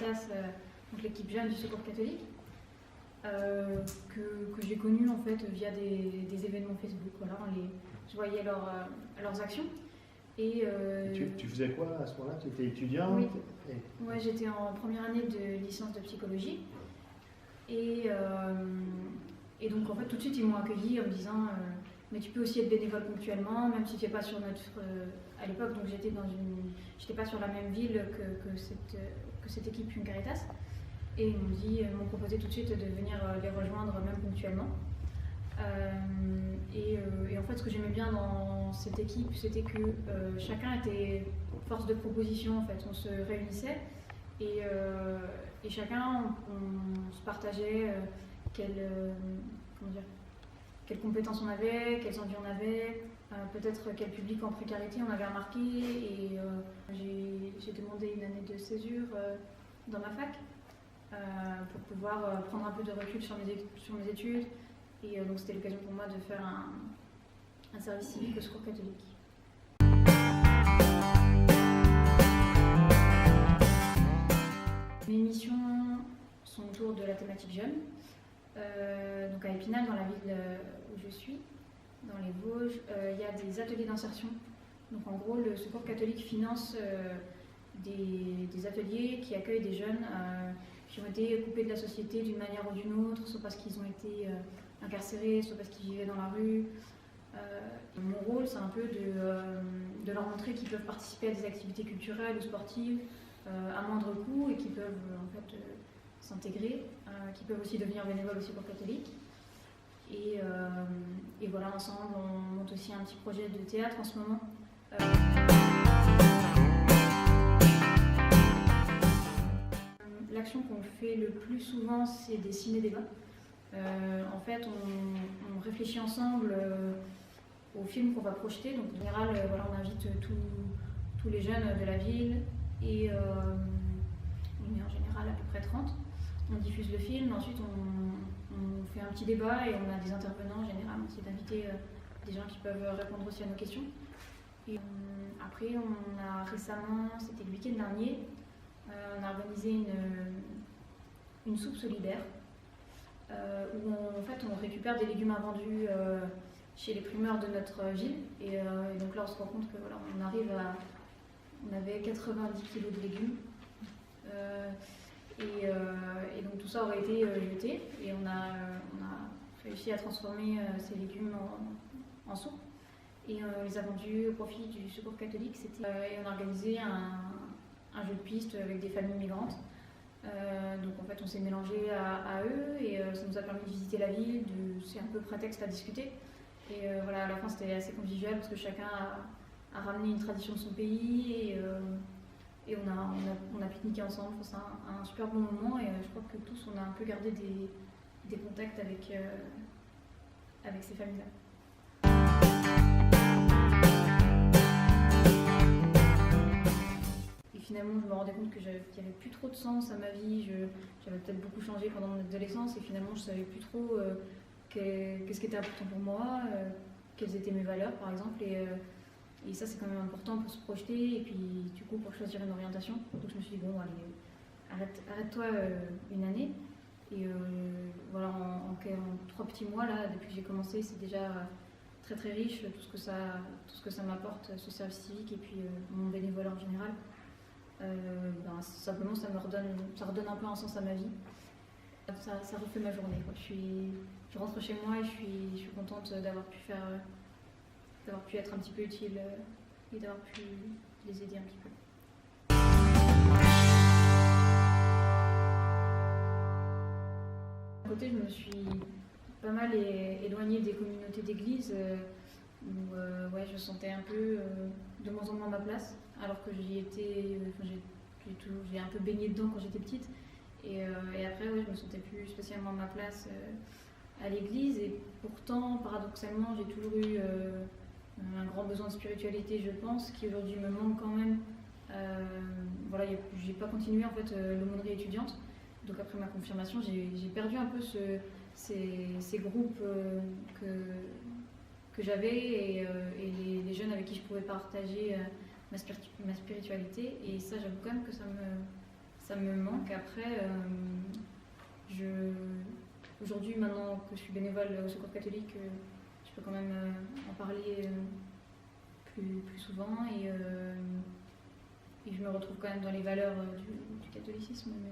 Caritas, donc l'équipe jeune du Secours catholique, que j'ai connue en fait via des événements Facebook. Voilà, je voyais leurs actions. Et, tu faisais quoi à ce moment-là? Tu étais étudiante? Oui, ouais, j'étais en première année de licence de psychologie. Et donc en fait tout de suite ils m'ont accueillie en me disant mais tu peux aussi être bénévole ponctuellement, même si tu n'es pas sur notre... à l'époque, donc j'étais pas sur la même ville que cette équipe Une Caritas. Et ils m'ont proposé tout de suite de venir les rejoindre même ponctuellement. Et en fait, ce que j'aimais bien dans cette équipe, c'était que chacun était force de proposition. En fait, on se réunissait et chacun, on se partageait quelles compétences on avait, quelles envies on avait, peut-être quel public en précarité on avait remarqué. Et j'ai demandé une année de césure dans ma fac pour pouvoir prendre un peu de recul sur mes études. Et donc c'était l'occasion pour moi de faire un service civique au Secours catholique. Mes missions sont autour de la thématique jeune. Donc à Épinal, dans la ville où je suis, dans les Vosges, il y a des ateliers d'insertion. Donc en gros, le Secours catholique finance des ateliers qui accueillent des jeunes qui ont été coupés de la société d'une manière ou d'une autre, soit parce qu'ils ont été incarcérés, soit parce qu'ils vivaient dans la rue. Mon rôle, c'est un peu de leur montrer qu'ils peuvent participer à des activités culturelles ou sportives à moindre coût et qu'ils peuvent en fait s'intégrer, qui peuvent aussi devenir bénévoles au Secours catholique. Et voilà, ensemble, on monte aussi un petit projet de théâtre en ce moment. L'action qu'on fait le plus souvent, c'est des ciné-débats. En fait, on réfléchit ensemble aux films qu'on va projeter. Donc, en général, voilà, on invite tous les jeunes de la ville et on est en général à peu près 30. On diffuse le film, ensuite on fait un petit débat et on a des intervenants en général. On essaie d'inviter des gens qui peuvent répondre aussi à nos questions. Et après, on a récemment, c'était le week-end dernier, on a organisé une soupe solidaire où en fait on récupère des légumes invendus chez les primeurs de notre ville. Et donc là on se rend compte que voilà, on avait 90 kilos de légumes. Et donc tout ça aurait été jeté et on a réussi à transformer ces légumes en soupe et on les a vendus au profit du Secours catholique. Et on a organisé un jeu de piste avec des familles migrantes. Donc en fait on s'est mélangé à eux et ça nous a permis de visiter la ville, c'est un peu prétexte à discuter. Et voilà, à la fin c'était assez convivial parce que chacun a ramené une tradition de son pays et on a pique-niqué ensemble. C'est un super bon moment et je crois que tous on a un peu gardé des contacts avec ces familles-là. Et finalement je me rendais compte qu'il n'y avait plus trop de sens à ma vie. J'avais peut-être beaucoup changé pendant mon adolescence et finalement je ne savais plus trop qu'est-ce qui était important pour moi, quelles étaient mes valeurs par exemple. Et ça, c'est quand même important pour se projeter et puis du coup pour choisir une orientation. Donc je me suis dit, bon, allez, arrête-toi une année. Et voilà, en 3 petits mois, là, depuis que j'ai commencé, c'est déjà très très riche, tout ce que ça m'apporte, ce service civique et puis mon bénévolat en général. Simplement, ça redonne un peu un sens à ma vie. Ça refait ma journée, quoi. Je rentre chez moi et je suis contente d'avoir pu être un petit peu utile et d'avoir pu les aider un petit peu. D'un côté, je me suis pas mal éloignée des communautés d'église où je sentais un peu de moins en moins ma place, alors que j'ai un peu baigné dedans quand j'étais petite. Et après, je me sentais plus spécialement ma place à l'église. Et pourtant, paradoxalement, j'ai toujours eu un grand besoin de spiritualité, je pense, qui aujourd'hui me manque quand même. Voilà, j'ai pas continué en fait l'aumônerie étudiante. Donc après ma confirmation, j'ai perdu un peu ces groupes que j'avais et les jeunes avec qui je pouvais partager ma spiritualité. Et ça, j'avoue quand même que ça ça me manque. Après, aujourd'hui, maintenant que je suis bénévole au Secours catholique, je peux quand même en parler plus souvent et je me retrouve quand même dans les valeurs du catholicisme. Mais...